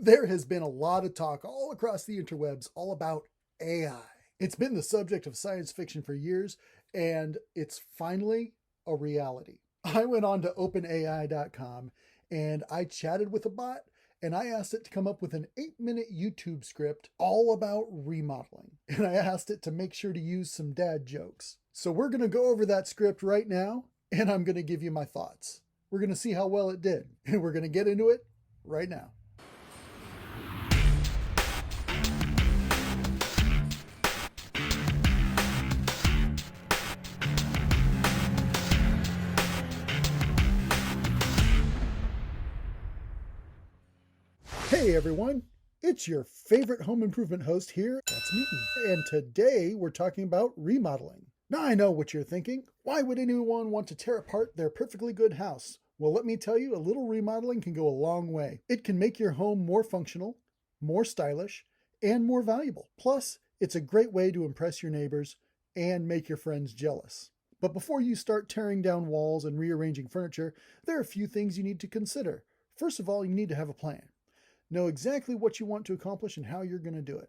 There has been a lot of talk all across the interwebs all about AI. It's been the subject of science fiction for years, and it's finally a reality. I went on to openai.com and I chatted with a bot and I asked it to come up with an 8-minute YouTube script all about remodeling. And I asked it to make sure to use some dad jokes. So we're going to go over that script right now and I'm going to give you my thoughts. We're going to see how well it did, and we're going to get into it right now. Hey everyone, it's your favorite home improvement host here, that's me, and today we're talking about remodeling. Now I know what you're thinking, why would anyone want to tear apart their perfectly good house? Well, let me tell you, a little remodeling can go a long way. It can make your home more functional, more stylish, and more valuable. Plus, it's a great way to impress your neighbors and make your friends jealous. But before you start tearing down walls and rearranging furniture, there are a few things you need to consider. First of all, you need to have a plan. Know exactly what you want to accomplish and how you're going to do it.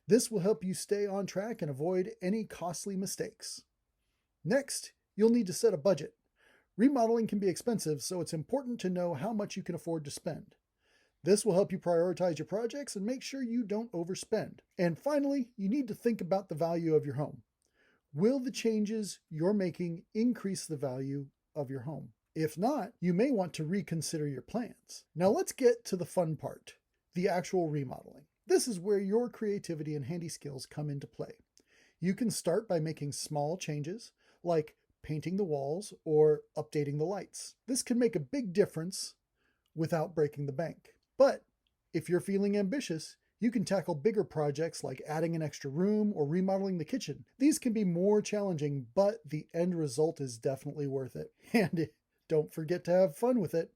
This will help you stay on track and avoid any costly mistakes. Next, you'll need to set a budget. Remodeling can be expensive, so it's important to know how much you can afford to spend. This will help you prioritize your projects and make sure you don't overspend. And finally, you need to think about the value of your home. Will the changes you're making increase the value of your home? If not, you may want to reconsider your plans. Now let's get to the fun part, the actual remodeling. This is where your creativity and handy skills come into play. You can start by making small changes, like painting the walls or updating the lights. This can make a big difference without breaking the bank. But if you're feeling ambitious, you can tackle bigger projects like adding an extra room or remodeling the kitchen. These can be more challenging, but the end result is definitely worth it. And don't forget to have fun with it.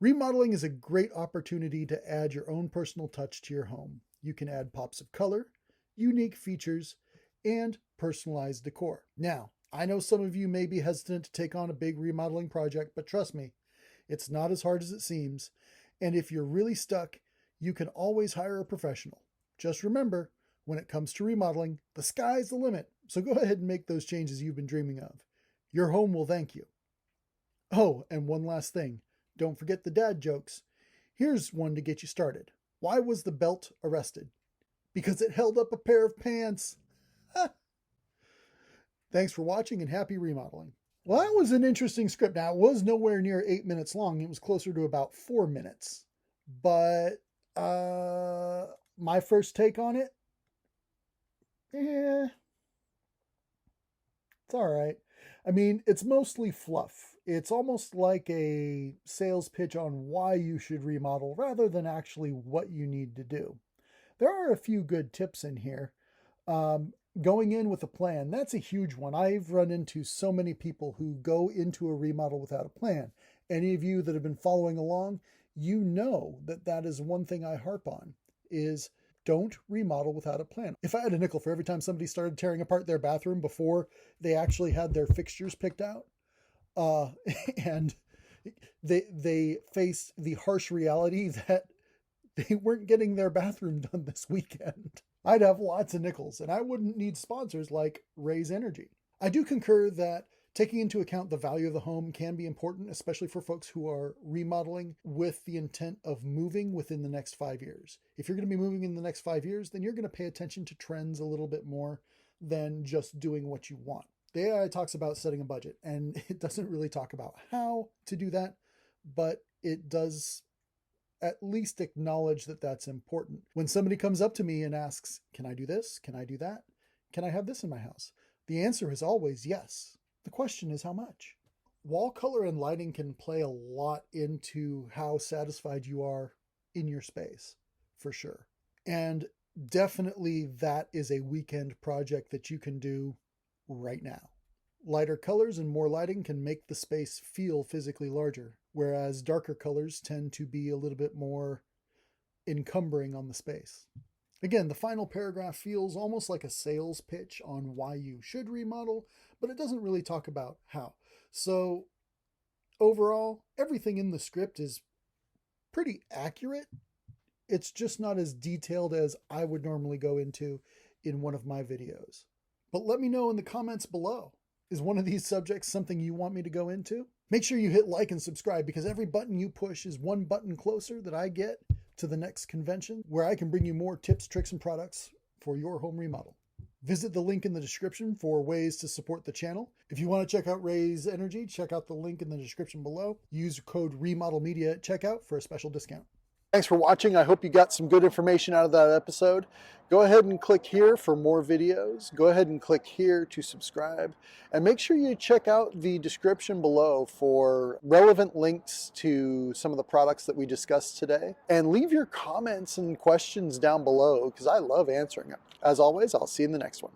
Remodeling is a great opportunity to add your own personal touch to your home. You can add pops of color, unique features, and personalized decor. Now, I know some of you may be hesitant to take on a big remodeling project, but trust me, it's not as hard as it seems. And if you're really stuck, you can always hire a professional. Just remember, when it comes to remodeling, the sky's the limit. So go ahead and make those changes you've been dreaming of. Your home will thank you. Oh, and one last thing. Don't forget the dad jokes. Here's one to get you started. Why was the belt arrested? Because it held up a pair of pants. Thanks for watching and happy remodeling. Well, that was an interesting script. Now, it was nowhere near 8 minutes long. It was closer to about 4 minutes. But my first take on it, it's all right. I mean, it's mostly fluff. It's almost like a sales pitch on why you should remodel rather than actually what you need to do. There are a few good tips in here. Going in with a plan, that's a huge one. I've run into so many people who go into a remodel without a plan. Any of you that have been following along, you know that that is one thing I harp on, is don't remodel without a plan. If I had a nickel for every time somebody started tearing apart their bathroom before they actually had their fixtures picked out, and they faced the harsh reality that they weren't getting their bathroom done this weekend, I'd have lots of nickels, and I wouldn't need sponsors like Raise Energy. I do concur that taking into account the value of the home can be important, especially for folks who are remodeling with the intent of moving within the next 5 years. If you're going to be moving in the next 5 years, then you're going to pay attention to trends a little bit more than just doing what you want. The AI talks about setting a budget, and it doesn't really talk about how to do that, but it does at least acknowledge that that's important. When somebody comes up to me and asks, can I do this? Can I do that? Can I have this in my house? The answer is always yes. The question is how much? Wall color and lighting can play a lot into how satisfied you are in your space, for sure. And definitely that is a weekend project that you can do right now. Lighter colors and more lighting can make the space feel physically larger, whereas darker colors tend to be a little bit more encumbering on the space. Again, the final paragraph feels almost like a sales pitch on why you should remodel, but it doesn't really talk about how. So overall, everything in the script is pretty accurate. It's just not as detailed as I would normally go into in one of my videos. But let me know in the comments below. Is one of these subjects something you want me to go into? Make sure you hit like and subscribe, because every button you push is one button closer that I get to the next convention where I can bring you more tips, tricks, and products for your home remodel. Visit the link in the description for ways to support the channel. If you want to check out Raise Energy, check out the link in the description below. Use code REMODELMedia at checkout for a special discount. Thanks for watching. I hope you got some good information out of that episode. Go ahead and click here for more videos. Go ahead and click here to subscribe. And make sure you check out the description below for relevant links to some of the products that we discussed today. And leave your comments and questions down below, because I love answering them. As always, I'll see you in the next one.